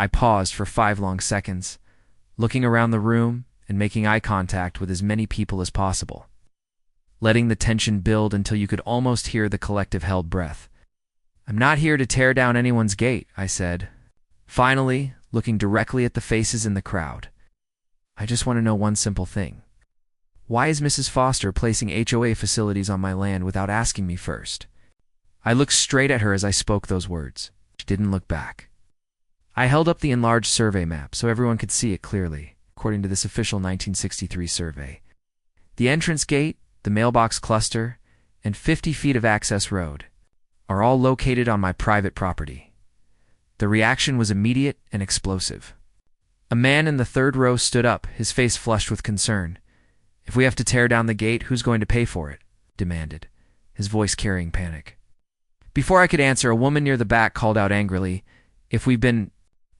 I paused for 5 long seconds, looking around the room and making eye contact with as many people as possible, letting the tension build until you could almost hear the collective held breath. "I'm not here to tear down anyone's gate," I said, finally looking directly at the faces in the crowd. "I just want to know one simple thing. Why is Mrs. Foster placing HOA facilities on my land without asking me first?" I looked straight at her as I spoke those words. She didn't look back. I held up the enlarged survey map so everyone could see it clearly, according to this official 1963 survey. The entrance gate, the mailbox cluster, and 50 feet of access road are all located on my private property. The reaction was immediate and explosive. A man in the third row stood up, his face flushed with concern. "If we have to tear down the gate, who's going to pay for it?" demanded, his voice carrying panic. Before I could answer, a woman near the back called out angrily, "If we've been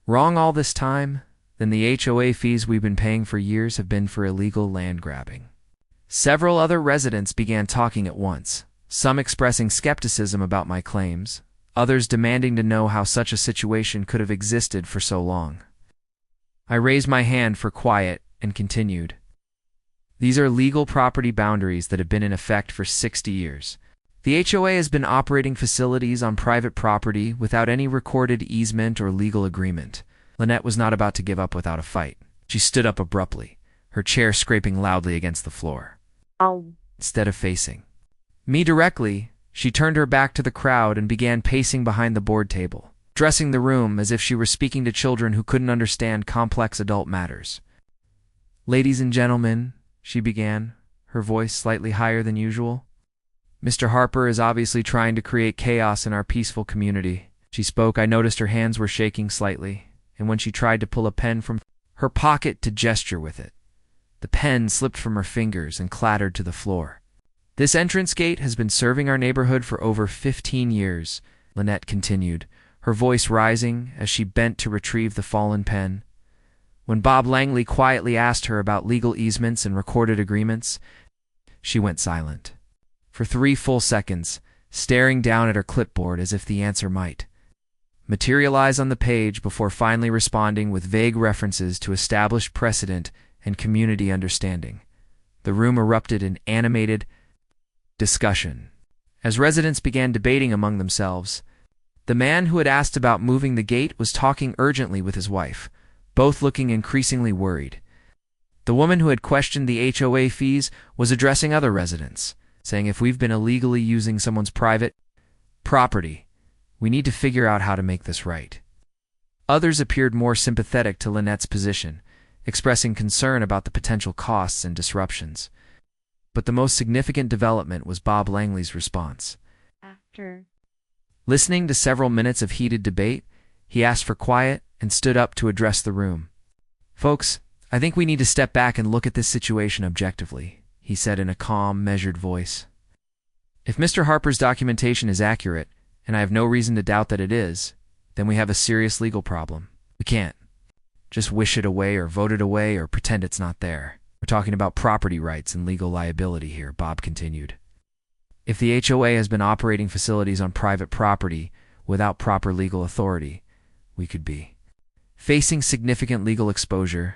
wrong all this time, then the HOA fees we've been paying for years have been for illegal land grabbing." Several other residents began talking at once, some expressing skepticism about my claims, others demanding to know how such a situation could have existed for so long. I raised my hand for quiet and continued. "These are legal property boundaries that have been in effect for 60 years. The HOA has been operating facilities on private property without any recorded easement or legal agreement." Lynette was not about to give up without a fight. She stood up abruptly, her chair scraping loudly against the floor. Instead of facing me directly, she turned her back to the crowd and began pacing behind the board table, dressing the room as if she were speaking to children who couldn't understand complex adult matters. "Ladies and gentlemen," she began, her voice slightly higher than usual, "Mr. Harper is obviously trying to create chaos in our peaceful community." She spoke. I noticed her hands were shaking slightly, and when she tried to pull a pen from her pocket to gesture with it, the pen slipped from her fingers and clattered to the floor. "This entrance gate has been serving our neighborhood for over 15 years, Lynette continued, her voice rising as she bent to retrieve the fallen pen. When Bob Langley quietly asked her about legal easements and recorded agreements, she went silent for 3 full seconds, staring down at her clipboard as if the answer might materialize on the page before finally responding with vague references to established precedent and community understanding. The room erupted in animated discussion. As residents began debating among themselves, the man who had asked about moving the gate was talking urgently with his wife, both looking increasingly worried. The woman who had questioned the HOA fees was addressing other residents, saying if we've been illegally using someone's private property, we need to figure out how to make this right. Others appeared more sympathetic to Lynette's position, expressing concern about the potential costs and disruptions. But the most significant development was Bob Langley's response. After listening to several minutes of heated debate, he asked for quiet and stood up to address the room. "Folks, I think we need to step back and look at this situation objectively," he said in a calm, measured voice. "If Mr. Harper's documentation is accurate, and I have no reason to doubt that it is, then we have a serious legal problem. We can't just wish it away or vote it away or pretend it's not there. We're talking about property rights and legal liability here," Bob continued. "If the HOA has been operating facilities on private property without proper legal authority, we could be facing significant legal exposure.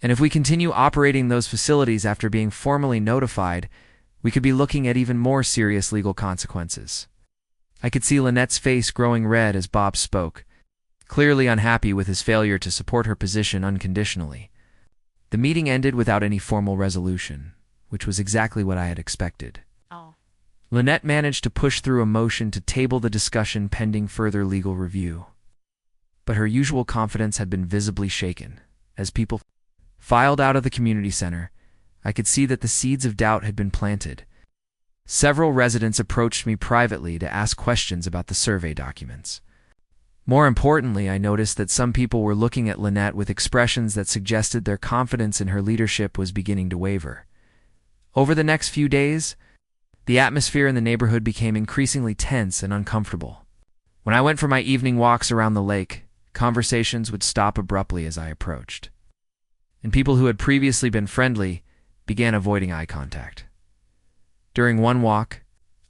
And if we continue operating those facilities after being formally notified, we could be looking at even more serious legal consequences." I could see Lynette's face growing red as Bob spoke, clearly unhappy with his failure to support her position unconditionally. The meeting ended without any formal resolution, which was exactly what I had expected. Lynette managed to push through a motion to table the discussion pending further legal review. But her usual confidence had been visibly shaken. As people filed out of the community center, I could see that the seeds of doubt had been planted. Several residents approached me privately to ask questions about the survey documents. More importantly, I noticed that some people were looking at Lynette with expressions that suggested their confidence in her leadership was beginning to waver. Over the next few days, the atmosphere in the neighborhood became increasingly tense and uncomfortable. When I went for my evening walks around the lake, conversations would stop abruptly as I approached, and people who had previously been friendly began avoiding eye contact. During one walk,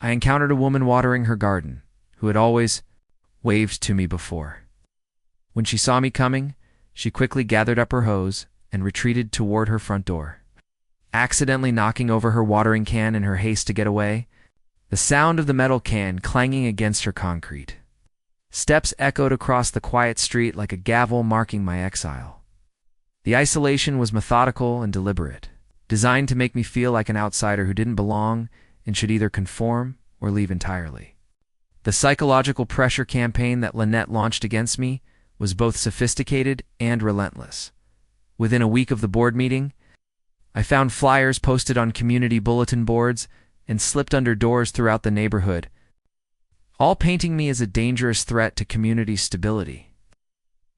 I encountered a woman watering her garden, who had always waved to me before. When she saw me coming, she quickly gathered up her hose and retreated toward her front door, accidentally knocking over her watering can in her haste to get away, the sound of the metal can clanging against her concrete. Steps echoed across the quiet street like a gavel marking my exile. The isolation was methodical and deliberate, designed to make me feel like an outsider who didn't belong and should either conform or leave entirely. The psychological pressure campaign that Lynette launched against me was both sophisticated and relentless. Within a week of the board meeting, I found flyers posted on community bulletin boards and slipped under doors throughout the neighborhood, all painting me as a dangerous threat to community stability.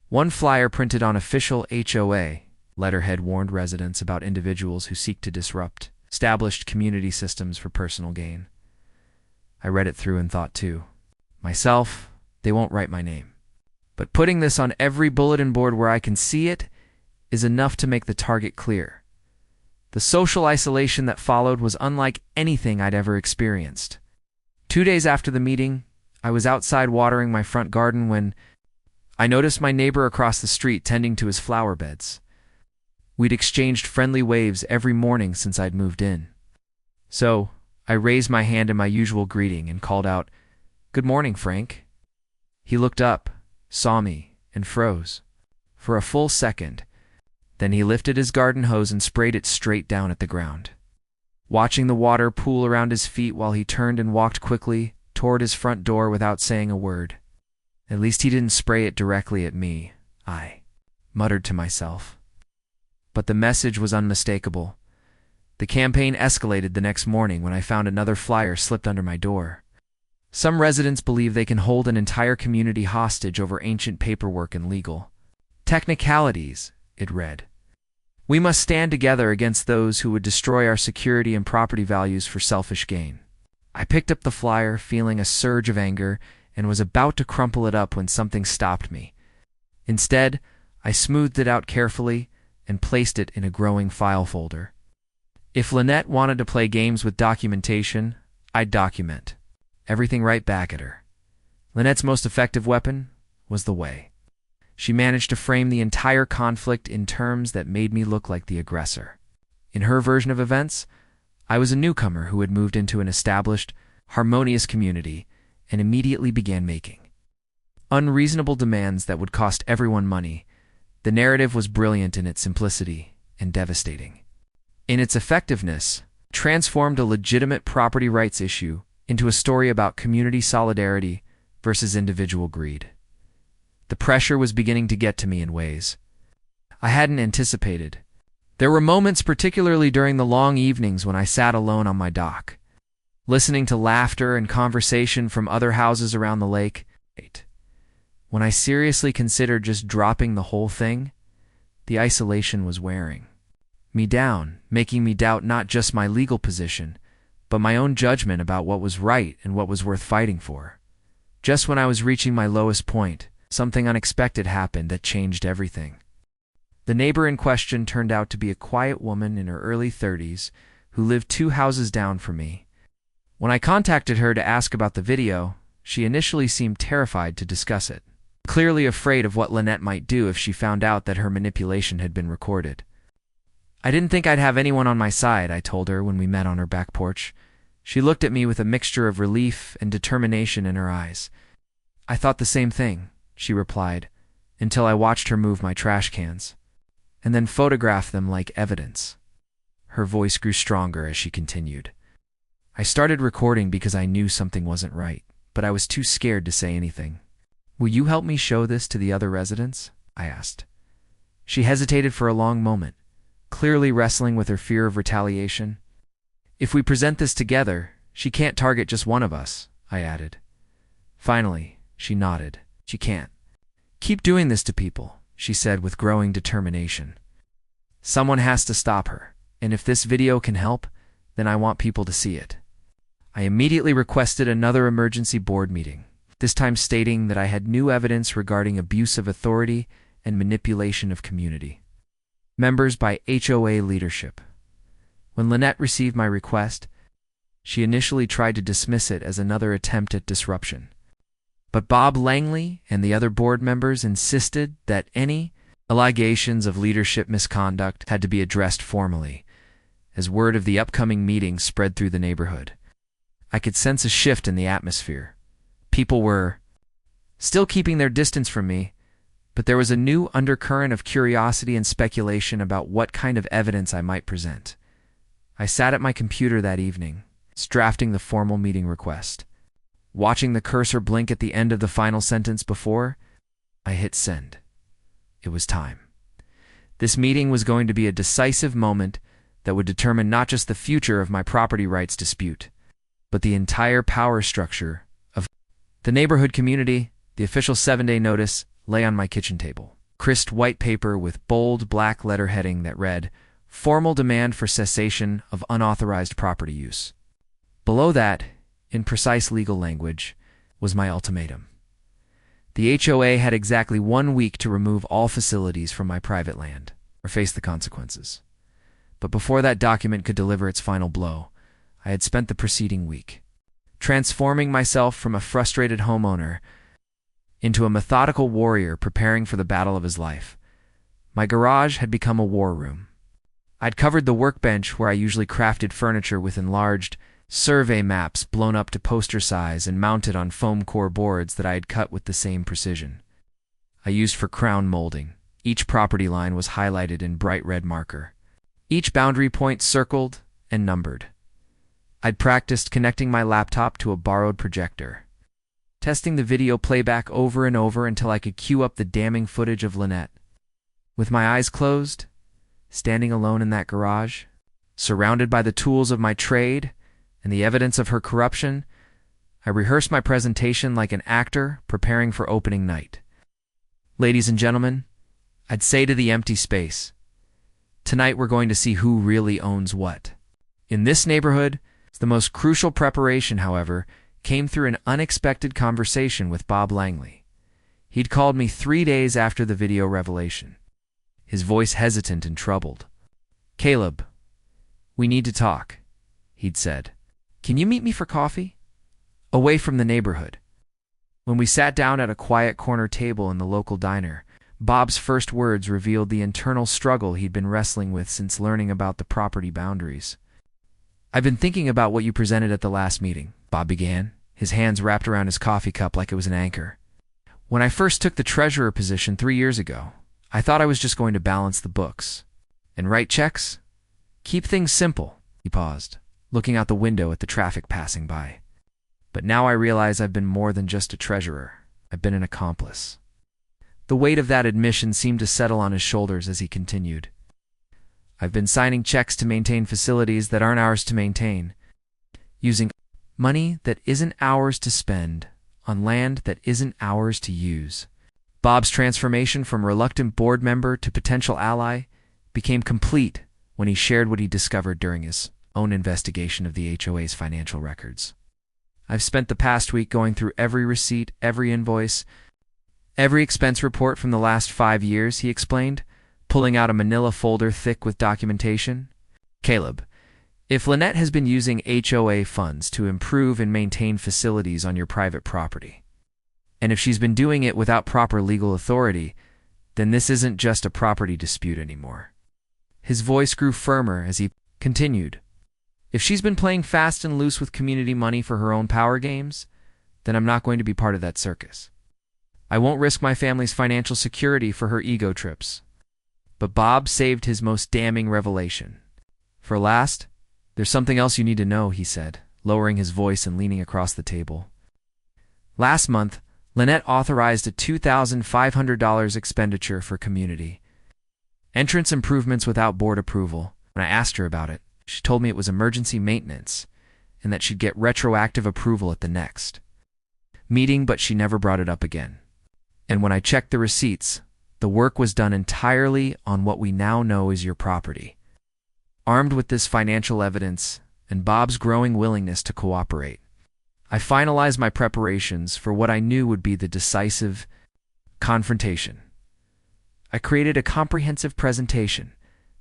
One flyer printed on official HOA letterhead warned residents about individuals who seek to disrupt established community systems for personal gain. I read it through and thought too, myself, they won't write my name. But putting this on every bulletin board where I can see it is enough to make the target clear. The social isolation that followed was unlike anything I'd ever experienced. 2 days after the meeting, I was outside watering my front garden when I noticed my neighbor across the street tending to his flower beds. We'd exchanged friendly waves every morning since I'd moved in. So, I raised my hand in my usual greeting and called out, "Good morning, Frank." He looked up, saw me, and froze. For a full second. Then he lifted his garden hose and sprayed it straight down at the ground. Watching the water pool around his feet while he turned and walked quickly toward his front door without saying a word. At least he didn't spray it directly at me, I muttered to myself. But the message was unmistakable. The campaign escalated the next morning when I found another flyer slipped under my door. Some residents believe they can hold an entire community hostage over ancient paperwork and legal technicalities, it read. We must stand together against those who would destroy our security and property values for selfish gain. I picked up the flyer, feeling a surge of anger, and was about to crumple it up when something stopped me. Instead, I smoothed it out carefully and placed it in a growing file folder. If Lynette wanted to play games with documentation, I'd document everything right back at her. Lynette's most effective weapon was the way she managed to frame the entire conflict in terms that made me look like the aggressor. In her version of events, I was a newcomer who had moved into an established, harmonious community and immediately began making unreasonable demands that would cost everyone money. The narrative was brilliant in its simplicity and devastating. In its effectiveness, transformed a legitimate property rights issue into a story about community solidarity versus individual greed. The pressure was beginning to get to me in ways I hadn't anticipated. There were moments, particularly during the long evenings when I sat alone on my dock, listening to laughter and conversation from other houses around the lake, when I seriously considered just dropping the whole thing. The isolation was wearing me down, making me doubt not just my legal position, but my own judgment about what was right and what was worth fighting for. Just when I was reaching my lowest point, something unexpected happened that changed everything. The neighbor in question turned out to be a quiet woman in her early 30s who lived 2 houses down from me. When I contacted her to ask about the video, she initially seemed terrified to discuss it, clearly afraid of what Lynette might do if she found out that her manipulation had been recorded. I didn't think I'd have anyone on my side, I told her when we met on her back porch. She looked at me with a mixture of relief and determination in her eyes. I thought the same thing, she replied, until I watched her move my trash cans, and then photograph them like evidence. Her voice grew stronger as she continued. I started recording because I knew something wasn't right, but I was too scared to say anything. Will you help me show this to the other residents? I asked. She hesitated for a long moment, clearly wrestling with her fear of retaliation. If we present this together, she can't target just one of us, I added. Finally, she nodded. She can't. Keep doing this to people, she said with growing determination. Someone has to stop her, and if this video can help, then I want people to see it. I immediately requested another emergency board meeting, this time stating that I had new evidence regarding abuse of authority and manipulation of community members by HOA leadership. When Lynette received my request, she initially tried to dismiss it as another attempt at disruption. But Bob Langley and the other board members insisted that any allegations of leadership misconduct had to be addressed formally, as word of the upcoming meeting spread through the neighborhood. I could sense a shift in the atmosphere. People were still keeping their distance from me, but there was a new undercurrent of curiosity and speculation about what kind of evidence I might present. I sat at my computer that evening, drafting the formal meeting request. Watching the cursor blink at the end of the final sentence before I hit send. It was time. This meeting was going to be a decisive moment that would determine not just the future of my property rights dispute, but the entire power structure of the neighborhood community. The official 7-day notice lay on my kitchen table. Crisp white paper with bold black letter heading that read, "Formal demand for cessation of unauthorized property use." Below that, in precise legal language, was my ultimatum. The HOA had exactly 1 week to remove all facilities from my private land, or face the consequences. But before that document could deliver its final blow, I had spent the preceding week transforming myself from a frustrated homeowner into a methodical warrior preparing for the battle of his life. My garage had become a war room. I'd covered the workbench where I usually crafted furniture with enlarged survey maps blown up to poster size and mounted on foam core boards that I had cut with the same precision I used for crown molding. Each property line was highlighted in bright red marker, each boundary point circled and numbered. I'd practiced connecting my laptop to a borrowed projector, testing the video playback over and over until I could cue up the damning footage of Lynette. With my eyes closed, standing alone in that garage, surrounded by the tools of my trade and the evidence of her corruption, I rehearsed my presentation like an actor preparing for opening night. "Ladies and gentlemen," I'd say to the empty space, "tonight we're going to see who really owns what." In this neighborhood, the most crucial preparation, however, came through an unexpected conversation with Bob Langley. He'd called me 3 days after the video revelation, his voice hesitant and troubled. "Caleb, we need to talk," he'd said. "Can you meet me for coffee? Away from the neighborhood." When we sat down at a quiet corner table in the local diner, Bob's first words revealed the internal struggle he'd been wrestling with since learning about the property boundaries. "I've been thinking about what you presented at the last meeting," Bob began, his hands wrapped around his coffee cup like it was an anchor. "When I first took the treasurer position 3 years ago, I thought I was just going to balance the books and write checks. Keep things simple." He paused, looking out the window at the traffic passing by. "But now I realize I've been more than just a treasurer. I've been an accomplice." The weight of that admission seemed to settle on his shoulders as he continued. "I've been signing checks to maintain facilities that aren't ours to maintain, using money that isn't ours to spend on land that isn't ours to use." Bob's transformation from reluctant board member to potential ally became complete when he shared what he discovered during his own investigation of the HOA's financial records. "I've spent the past week going through every receipt, every invoice, every expense report from the last 5 years," he explained, pulling out a manila folder thick with documentation. "Caleb, if Lynette has been using HOA funds to improve and maintain facilities on your private property, and if she's been doing it without proper legal authority, then this isn't just a property dispute anymore." His voice grew firmer as he continued. "If she's been playing fast and loose with community money for her own power games, then I'm not going to be part of that circus. I won't risk my family's financial security for her ego trips." But Bob saved his most damning revelation for last. "There's something else you need to know," he said, lowering his voice and leaning across the table. "Last month, Lynette authorized a $2,500 expenditure for community entrance improvements without board approval. When I asked her about it, she told me it was emergency maintenance and that she'd get retroactive approval at the next meeting, but she never brought it up again. And when I checked the receipts, the work was done entirely on what we now know is your property." Armed with this financial evidence and Bob's growing willingness to cooperate, I finalized my preparations for what I knew would be the decisive confrontation. I created a comprehensive presentation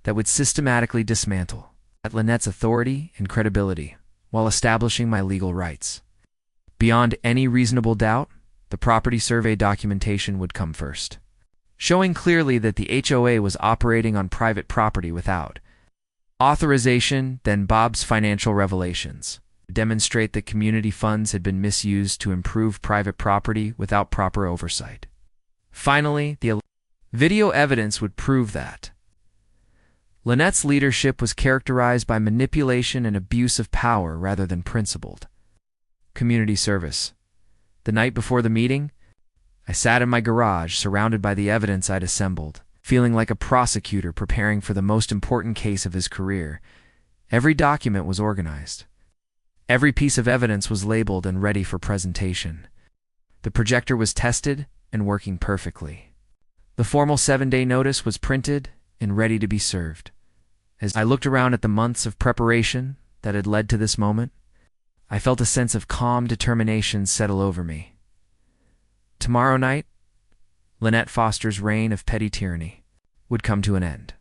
that would systematically dismantle Lynette's authority and credibility while establishing my legal rights. Beyond any reasonable doubt, The property survey documentation would come first, showing clearly that the HOA was operating on private property without authorization. Then Bob's financial revelations demonstrate that community funds had been misused to improve private property without proper oversight. Finally, the video evidence would prove that Lynette's leadership was characterized by manipulation and abuse of power rather than principled community service. The night before the meeting, I sat in my garage surrounded by the evidence I'd assembled, feeling like a prosecutor preparing for the most important case of his career. Every document was organized. Every piece of evidence was labeled and ready for presentation. The projector was tested and working perfectly. The formal 7-day notice was printed and ready to be served. As I looked around at the months of preparation that had led to this moment, I felt a sense of calm determination settle over me. Tomorrow night, Lynette Foster's reign of petty tyranny would come to an end,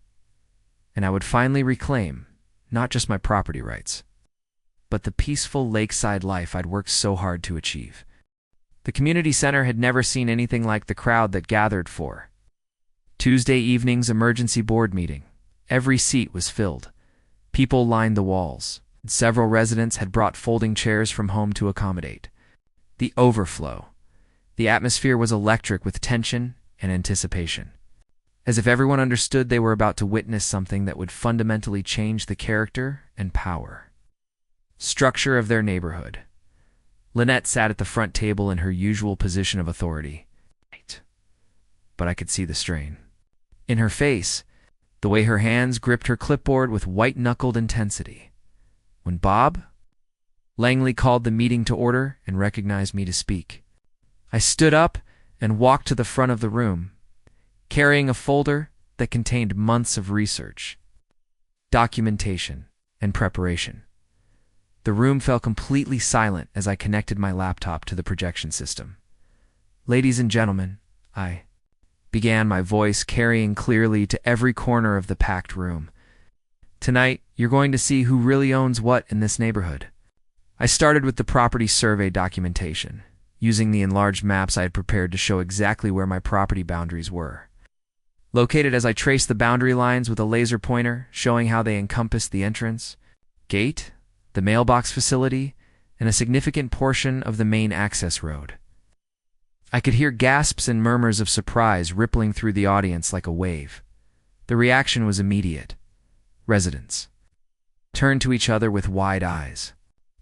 and I would finally reclaim not just my property rights, but the peaceful lakeside life I'd worked so hard to achieve. The community center had never seen anything like the crowd that gathered for Tuesday evening's emergency board meeting. Every seat was filled. People lined the walls. Several residents had brought folding chairs from home to accommodate the overflow. The atmosphere was electric with tension and anticipation, as if everyone understood they were about to witness something that would fundamentally change the character and power structure of their neighborhood. Lynette sat at the front table in her usual position of authority, but I could see the strain in her face, the way her hands gripped her clipboard with white-knuckled intensity. When Bob Langley called the meeting to order and recognized me to speak, I stood up and walked to the front of the room, carrying a folder that contained months of research, documentation, and preparation. The room fell completely silent as I connected my laptop to the projection system. "Ladies and gentlemen," I began, my voice carrying clearly to every corner of the packed room. "Tonight, you're going to see who really owns what in this neighborhood." I started with the property survey documentation, using the enlarged maps I had prepared to show exactly where my property boundaries were located, as I traced the boundary lines with a laser pointer, showing how they encompassed the entrance, gate, the mailbox facility, and a significant portion of the main access road. I could hear gasps and murmurs of surprise rippling through the audience like a wave. The reaction was immediate. Residents turned to each other with wide eyes,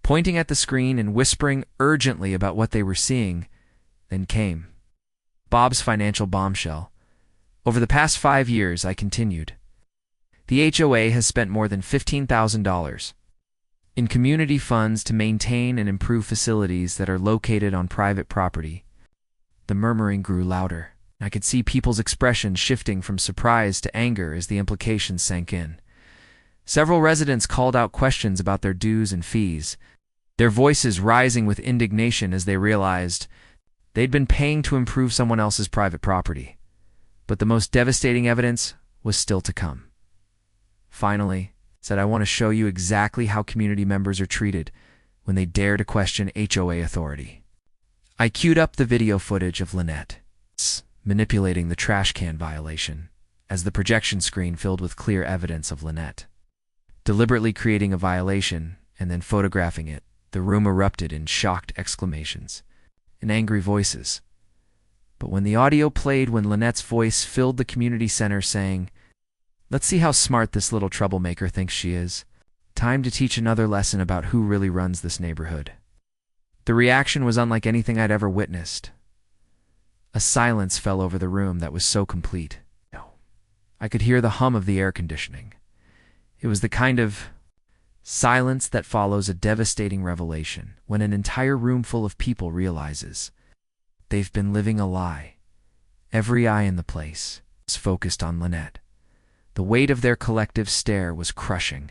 pointing at the screen and whispering urgently about what they were seeing. Then came Bob's financial bombshell. "Over the past 5 years," I continued, "the HOA has spent more than $15,000 in community funds to maintain and improve facilities that are located on private property." The murmuring grew louder. I could see people's expressions shifting from surprise to anger as the implications sank in. Several residents called out questions about their dues and fees, their voices rising with indignation as they realized they'd been paying to improve someone else's private property. But the most devastating evidence was still to come. Finally, said, "I want to show you exactly how community members are treated when they dare to question HOA authority." I queued up the video footage of Lynette manipulating the trash can violation as the projection screen filled with clear evidence of Lynette deliberately creating a violation and then photographing it. The room erupted in shocked exclamations and angry voices. But when the audio played, when Lynette's voice filled the community center saying, "Let's see how smart this little troublemaker thinks she is. Time to teach another lesson about who really runs this neighborhood," the reaction was unlike anything I'd ever witnessed. A silence fell over the room that was so complete. I could hear the hum of the air conditioning. It was the kind of silence that follows a devastating revelation, when an entire room full of people realizes they've been living a lie. Every eye in the place was focused on Lynette. The weight of their collective stare was crushing.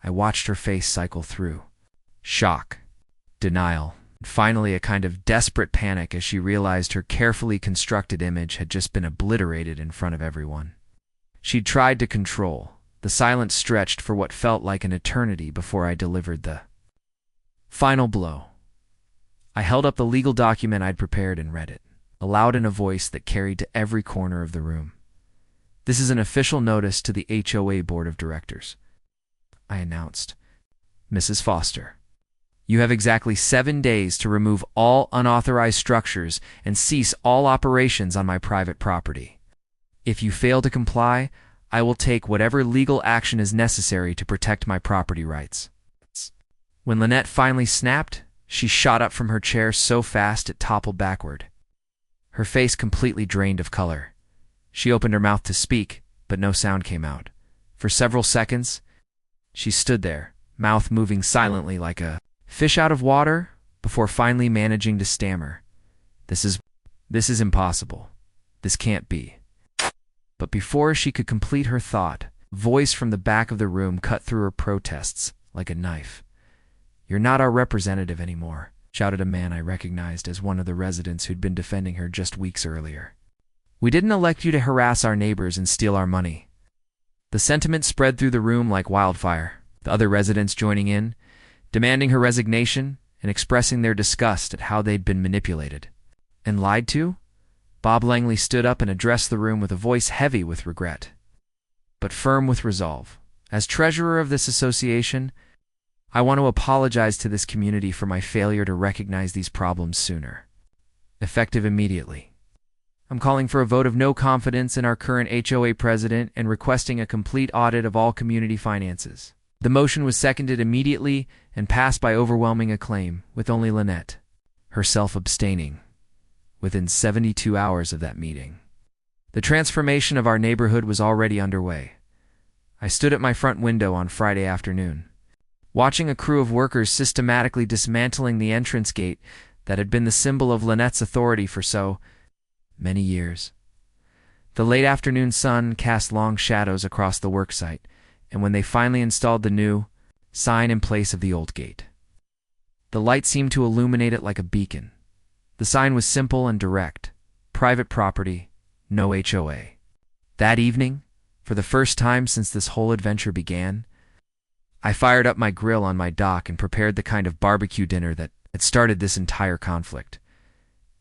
I watched her face cycle through shock, denial, and finally a kind of desperate panic as she realized her carefully constructed image had just been obliterated in front of everyone. She'd tried to control. The silence stretched for what felt like an eternity before I delivered the final blow. I held up the legal document I'd prepared and read it, aloud in a voice that carried to every corner of the room. "This is an official notice to the HOA Board of Directors," I announced. "Mrs. Foster, you have exactly 7 days to remove all unauthorized structures and cease all operations on my private property. If you fail to comply, I will take whatever legal action is necessary to protect my property rights." When Lynette finally snapped, she shot up from her chair so fast it toppled backward. Her face completely drained of color. She opened her mouth to speak, but no sound came out. For several seconds, she stood there, mouth moving silently like a fish out of water, before finally managing to stammer, This is impossible. This can't be." But before she could complete her thought, a voice from the back of the room cut through her protests like a knife. "You're not our representative anymore," shouted a man I recognized as one of the residents who'd been defending her just weeks earlier. "We didn't elect you to harass our neighbors and steal our money." The sentiment spread through the room like wildfire, the other residents joining in, demanding her resignation and expressing their disgust at how they'd been manipulated and lied to. Bob Langley stood up and addressed the room with a voice heavy with regret, but firm with resolve. "As treasurer of this association, I want to apologize to this community for my failure to recognize these problems sooner. Effective immediately. I'm calling for a vote of no confidence in our current HOA president and requesting a complete audit of all community finances." The motion was seconded immediately and passed by overwhelming acclaim, with only Lynette herself abstaining, within 72 hours of that meeting. The transformation of our neighborhood was already underway. I stood at my front window on Friday afternoon, watching a crew of workers systematically dismantling the entrance gate that had been the symbol of Lynette's authority for so many years. The late afternoon sun cast long shadows across the worksite, and when they finally installed the new sign in place of the old gate, the light seemed to illuminate it like a beacon. The sign was simple and direct: private property, no HOA. That evening, for the first time since this whole adventure began, I fired up my grill on my dock and prepared the kind of barbecue dinner that had started this entire conflict.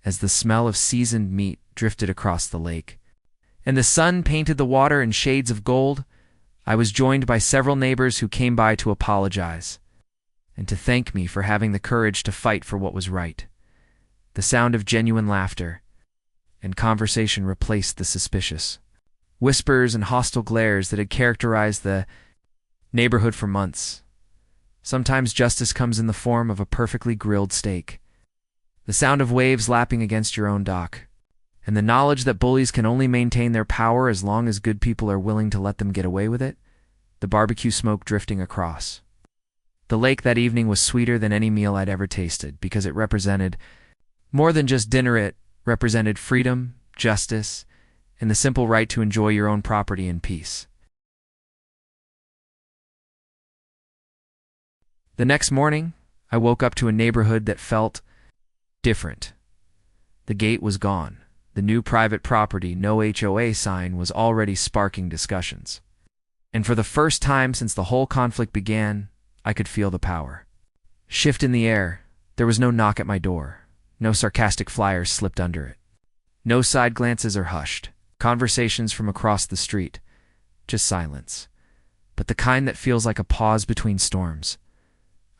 As the smell of seasoned meat drifted across the lake, and the sun painted the water in shades of gold, I was joined by several neighbors who came by to apologize and to thank me for having the courage to fight for what was right. The sound of genuine laughter and conversation replaced the suspicious whispers and hostile glares that had characterized the neighborhood for months. Sometimes justice comes in the form of a perfectly grilled steak, the sound of waves lapping against your own dock, and the knowledge that bullies can only maintain their power as long as good people are willing to let them get away with it, the barbecue smoke drifting across. The lake that evening was sweeter than any meal I'd ever tasted because it represented more than just dinner. It represented freedom, justice, and the simple right to enjoy your own property in peace. The next morning, I woke up to a neighborhood that felt different. The gate was gone. The new private property, no HOA sign was already sparking discussions. And for the first time since the whole conflict began, I could feel the power shift in the air. There was no knock at my door. No sarcastic flyers slipped under it. No side glances or hushed conversations from across the street. Just silence. But the kind that feels like a pause between storms.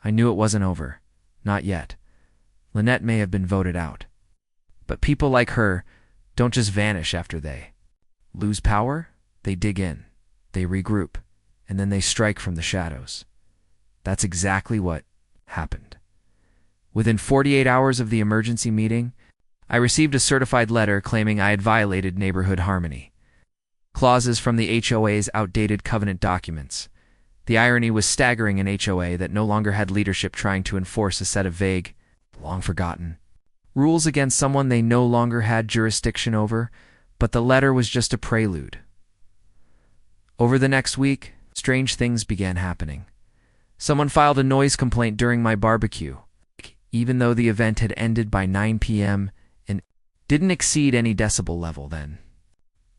I knew it wasn't over. Not yet. Lynette may have been voted out. But people like her don't just vanish after they lose power. They dig in. They regroup. And then they strike from the shadows. That's exactly what happened. Within 48 hours of the emergency meeting, I received a certified letter claiming I had violated neighborhood harmony. Clauses from the HOA's outdated covenant documents. The irony was staggering in HOA that no longer had leadership trying to enforce a set of vague, long-forgotten rules against someone they no longer had jurisdiction over, but the letter was just a prelude. Over the next week, strange things began happening. Someone filed a noise complaint during my barbecue, even though the event had ended by 9 p.m. and didn't exceed any decibel level then.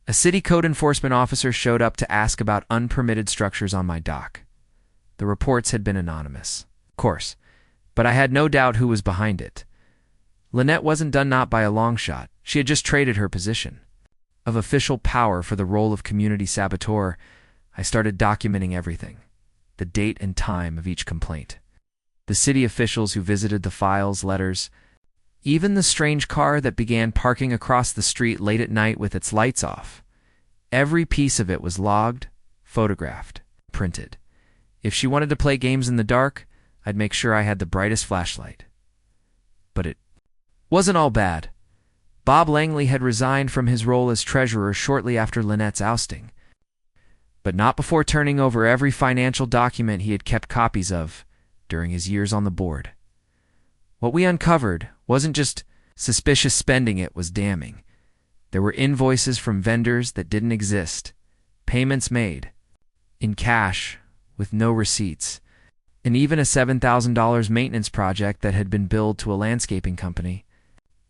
A city code enforcement officer showed up to ask about unpermitted structures on my dock. The reports had been anonymous, of course, but I had no doubt who was behind it. Lynette wasn't done, not by a long shot. She had just traded her position of official power for the role of community saboteur. I started documenting everything, the date and time of each complaint, the city officials who visited the files, letters, even the strange car that began parking across the street late at night with its lights off. Every piece of it was logged, photographed, printed. If she wanted to play games in the dark, I'd make sure I had the brightest flashlight. But it wasn't all bad. Bob Langley had resigned from his role as treasurer shortly after Lynette's ousting, but not before turning over every financial document he had kept copies of during his years on the board. What we uncovered wasn't just suspicious spending, it was damning. There were invoices from vendors that didn't exist, payments made in cash with no receipts, and even a $7,000 maintenance project that had been billed to a landscaping company,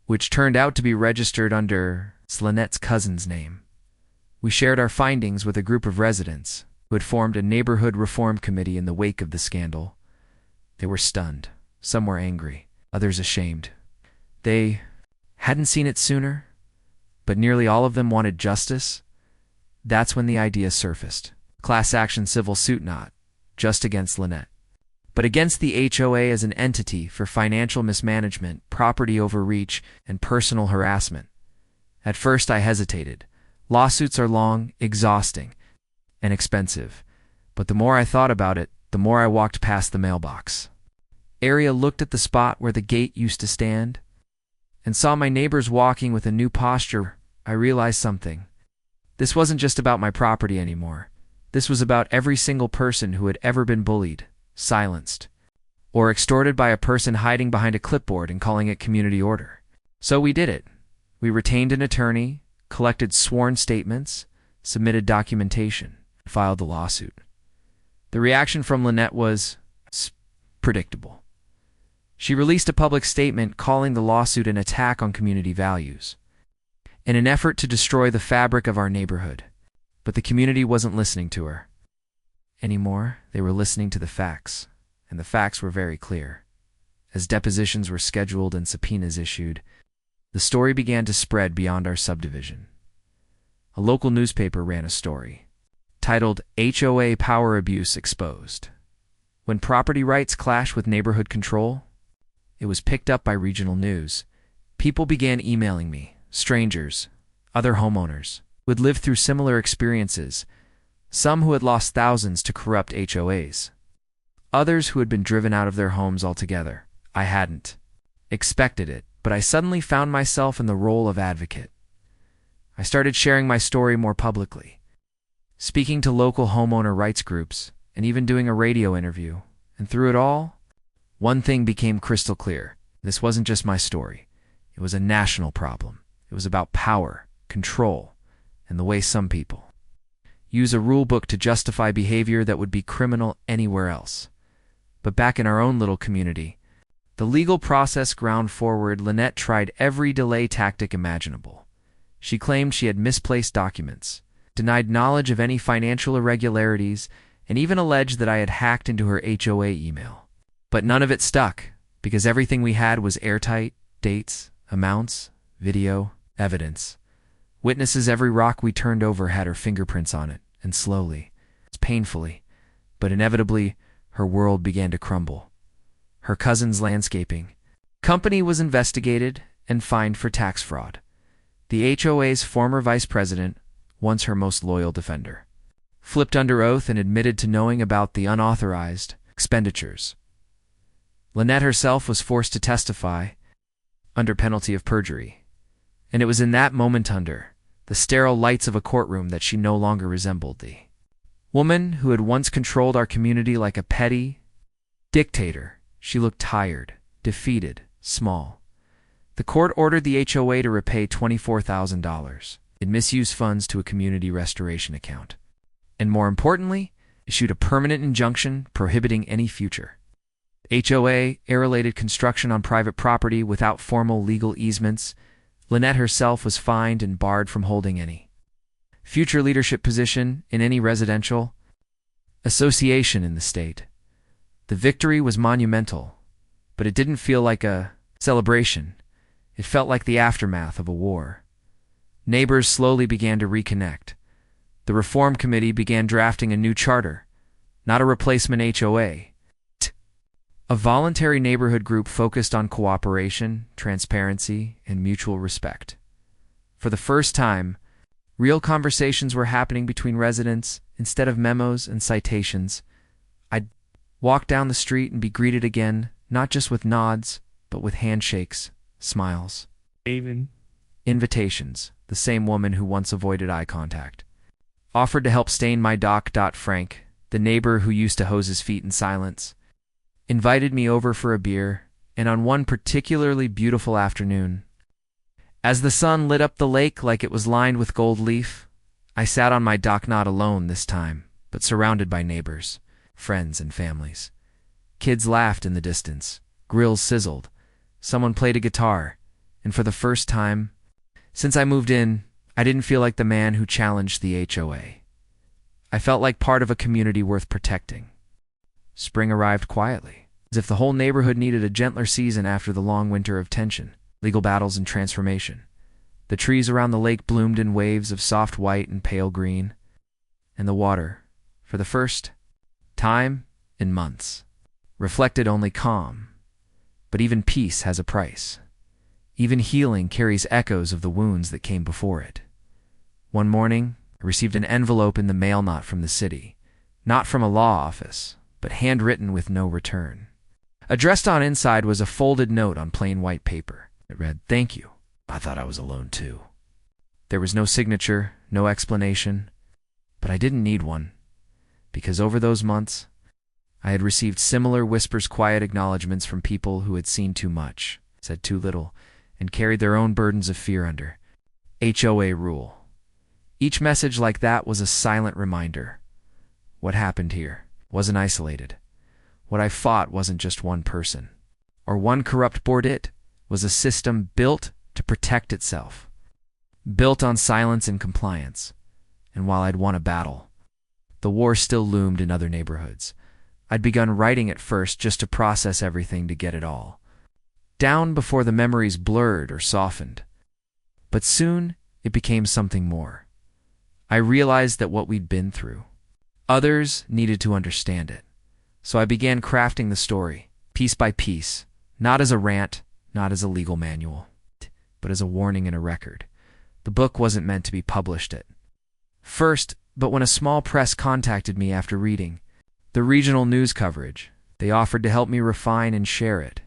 which turned out to be registered under Lynette's cousin's name. We shared our findings with a group of residents who had formed a neighborhood reform committee in the wake of the scandal. They were stunned. Some were angry, others ashamed. They hadn't seen it sooner, but nearly all of them wanted justice. That's when the idea surfaced. Class action civil suit, not just against Lynette, but against the HOA as an entity for financial mismanagement, property overreach, and personal harassment. At first I hesitated. Lawsuits are long, exhausting, and expensive. But the more I thought about it, the more I walked past the mailbox area, looked at the spot where the gate used to stand, and saw my neighbors walking with a new posture. I realized something. This wasn't just about my property anymore. This was about every single person who had ever been bullied, silenced, or extorted by a person hiding behind a clipboard and calling it community order. So we did it. We retained an attorney, collected sworn statements, submitted documentation, filed the lawsuit. The reaction from Lynette was predictable. She released a public statement calling the lawsuit an attack on community values, in an effort to destroy the fabric of our neighborhood. But the community wasn't listening to her anymore. They were listening to the facts, and the facts were very clear. As depositions were scheduled and subpoenas issued, the story began to spread beyond our subdivision. A local newspaper ran a story titled HOA Power Abuse Exposed. When property rights clash with neighborhood control, it was picked up by regional news. People began emailing me, strangers, other homeowners who had lived through similar experiences, some who had lost thousands to corrupt HOAs, others who had been driven out of their homes altogether. I hadn't expected it, but I suddenly found myself in the role of advocate. I started sharing my story more publicly, speaking to local homeowner rights groups, and even doing a radio interview. And through it all, one thing became crystal clear. This wasn't just my story. It was a national problem. It was about power, control, and the way some people use a rule book to justify behavior that would be criminal anywhere else. But back in our own little community, the legal process ground forward. Lynette tried every delay tactic imaginable. She claimed she had misplaced documents, denied knowledge of any financial irregularities, and even alleged that I had hacked into her HOA email. But none of it stuck, because everything we had was airtight: dates, amounts, video, evidence. Witnesses. Every rock we turned over had her fingerprints on it, and slowly, painfully, but inevitably, her world began to crumble. Her cousin's landscaping company was investigated and fined for tax fraud. The HOA's former vice president, once her most loyal defender, flipped under oath and admitted to knowing about the unauthorized expenditures. Lynette herself was forced to testify under penalty of perjury. And it was in that moment, under the sterile lights of a courtroom, that she no longer resembled the woman who had once controlled our community like a petty dictator. She looked tired, defeated, small. The court ordered the HOA to repay $24,000 in misused funds to a community restoration account, and more importantly, issued a permanent injunction prohibiting any future HOA air-related construction on private property without formal legal easements. Lynette herself was fined and barred from holding any future leadership position in any residential association in the state. The victory was monumental, but it didn't feel like a celebration. It felt like the aftermath of a war. Neighbors slowly began to reconnect. The reform committee began drafting a new charter, not a replacement HOA. A voluntary neighborhood group focused on cooperation, transparency, and mutual respect. For the first time, real conversations were happening between residents instead of memos and citations. I'd walk down the street and be greeted again, not just with nods, but with handshakes, smiles, even invitations. The same woman who once avoided eye contact offered to help stain my dock. Frank, the neighbor who used to hose his feet in silence, invited me over for a beer, and on one particularly beautiful afternoon, as the sun lit up the lake like it was lined with gold leaf, I sat on my dock, not alone this time, but surrounded by neighbors, friends, and families. Kids laughed in the distance, grills sizzled, someone played a guitar, and for the first time since I moved in, I didn't feel like the man who challenged the HOA. I felt like part of a community worth protecting. Spring arrived quietly, as if the whole neighborhood needed a gentler season after the long winter of tension, legal battles, and transformation. The trees around the lake bloomed in waves of soft white and pale green, and the water, for the first time in months, reflected only calm. But even peace has a price. Even healing carries echoes of the wounds that came before it. One morning, I received an envelope in the mail, not from the city, not from a law office, but handwritten with no return. Addressed on inside was a folded note on plain white paper. It read, "Thank you." I thought I was alone too. There was no signature, no explanation, but I didn't need one, because over those months, I had received similar whispers, quiet acknowledgments from people who had seen too much, said too little, and carried their own burdens of fear under HOA rule. Each message like that was a silent reminder. What happened here wasn't isolated. What I fought wasn't just one person or one corrupt board. It was a system built to protect itself, built on silence and compliance. And while I'd won a battle, the war still loomed in other neighborhoods. I'd begun writing at first just to process everything, to get it all down before the memories blurred or softened. But soon it became something more. I realized that what we'd been through, others needed to understand it. So I began crafting the story, piece by piece, not as a rant, not as a legal manual, but as a warning and a record. The book wasn't meant to be published at first, but when a small press contacted me after reading the regional news coverage, they offered to help me refine and share it.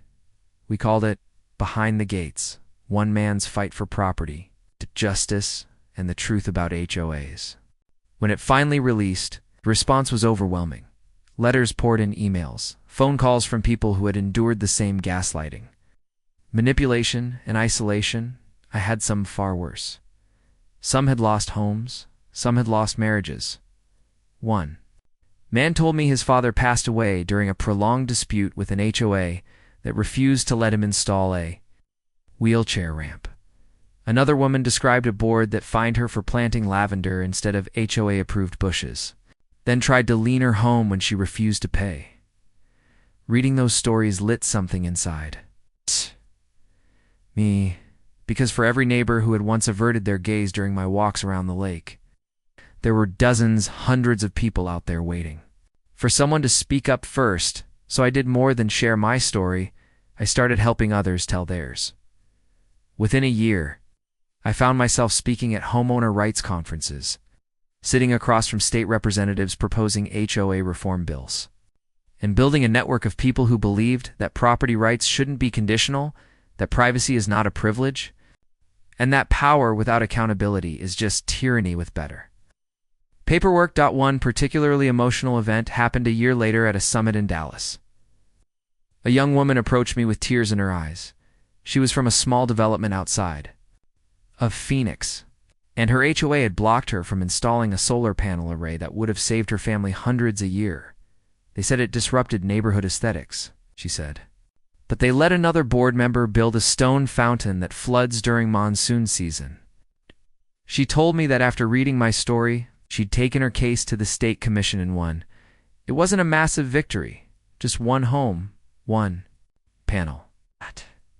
We called it Behind the Gates, One Man's Fight for Property, Justice, and the Truth About HOAs. When it finally released, the response was overwhelming. Letters poured in, emails, phone calls from people who had endured the same gaslighting, manipulation, and isolation. I had some far worse. Some had lost homes, some had lost marriages. One man told me his father passed away during a prolonged dispute with an HOA that refused to let him install a wheelchair ramp. Another woman described a board that fined her for planting lavender instead of HOA-approved bushes, then tried to lien her home when she refused to pay. Reading those stories lit something inside me, because for every neighbor who had once averted their gaze during my walks around the lake, there were dozens, hundreds of people out there waiting for someone to speak up first. So I did more than share my story. I started helping others tell theirs. Within a year, I found myself speaking at homeowner rights conferences, sitting across from state representatives proposing HOA reform bills, and building a network of people who believed that property rights shouldn't be conditional, that privacy is not a privilege, and that power without accountability is just tyranny with better paperwork. One particularly emotional event happened a year later at a summit in Dallas. A young woman approached me with tears in her eyes. She was from a small development outside of Phoenix, and her HOA had blocked her from installing a solar panel array that would have saved her family hundreds a year. They said it disrupted neighborhood aesthetics, she said. But they let another board member build a stone fountain that floods during monsoon season. She told me that after reading my story, she'd taken her case to the state commission and won. It wasn't a massive victory, just one home, one panel.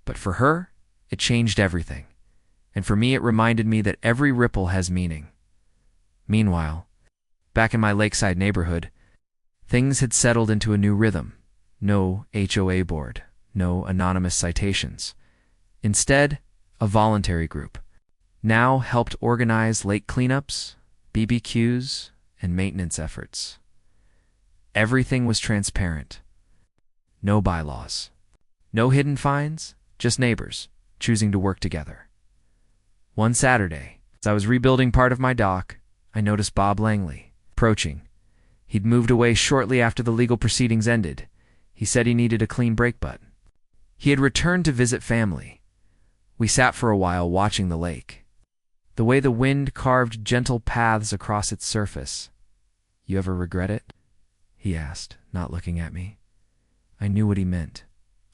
But for her, It changed everything. And for me, it reminded me that every ripple has meaning. Meanwhile, back in my lakeside neighborhood, things had settled into a new rhythm. No HOA board, no anonymous citations. Instead, a voluntary group now helped organize lake cleanups, BBQs, and maintenance efforts. Everything was transparent. No bylaws. No hidden fines, just neighbors choosing to work together. One Saturday, as I was rebuilding part of my dock, I noticed Bob Langley approaching. He'd moved away shortly after the legal proceedings ended. He said he needed a clean break button. He had returned to visit family. We sat for a while watching the lake. The way the wind carved gentle paths across its surface. "You ever regret it?" he asked, not looking at me. I knew what he meant.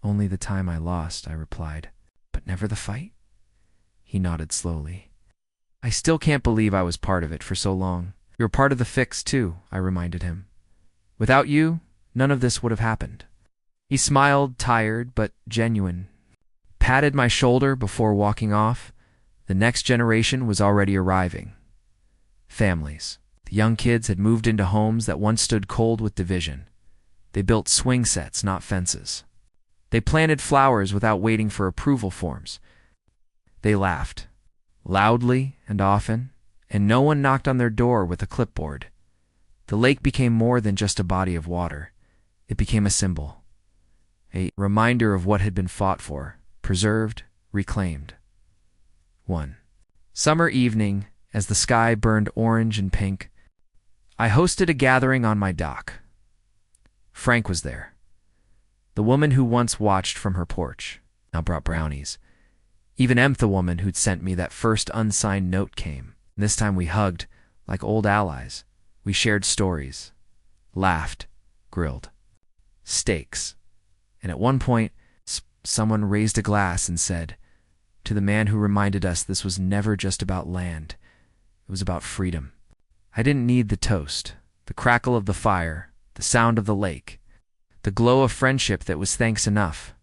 "Only the time I lost," I replied. "But never the fight?" He nodded slowly. "I still can't believe I was part of it for so long." "You're part of the fix, too," I reminded him. "Without you, none of this would have happened." He smiled, tired but genuine, patted my shoulder before walking off. The next generation was already arriving. Families. The young kids had moved into homes that once stood cold with division. They built swing sets, not fences. They planted flowers without waiting for approval forms. They laughed, loudly and often, and no one knocked on their door with a clipboard. The lake became more than just a body of water. It became a symbol, a reminder of what had been fought for, preserved, reclaimed. 1. Summer evening, as the sky burned orange and pink, I hosted a gathering on my dock. Frank was there. The woman who once watched from her porch now brought brownies. Even Em, the woman who'd sent me that first unsigned note, came. This time we hugged like old allies. We shared stories, laughed, grilled. Steaks. And at one point, someone raised a glass and said, "To the man who reminded us this was never just about land. It was about freedom." I didn't need the toast, the crackle of the fire, the sound of the lake, the glow of friendship that was thanks enough.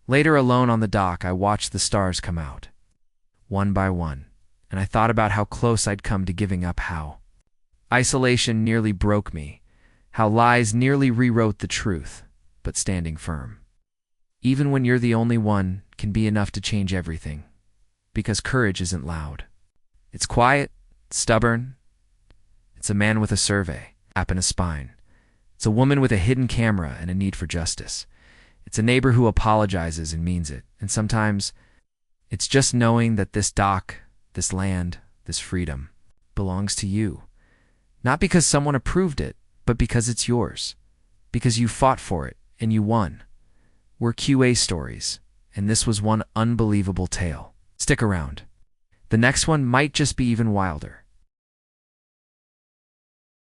Later, alone on the dock, I watched the stars come out, one by one, and I thought about how close I'd come to giving up, how isolation nearly broke me, how lies nearly rewrote the truth, but standing firm. Even when you're the only one can be enough to change everything, because courage isn't loud. It's quiet, stubborn. It's a man with a survey, app and a spine. It's a woman with a hidden camera and a need for justice. It's a neighbor who apologizes and means it. And sometimes it's just knowing that this dock, this land, this freedom belongs to you. Not because someone approved it, but because it's yours. Because you fought for it and you won. We're QA stories, and this was one unbelievable tale. Stick around. The next one might just be even wilder.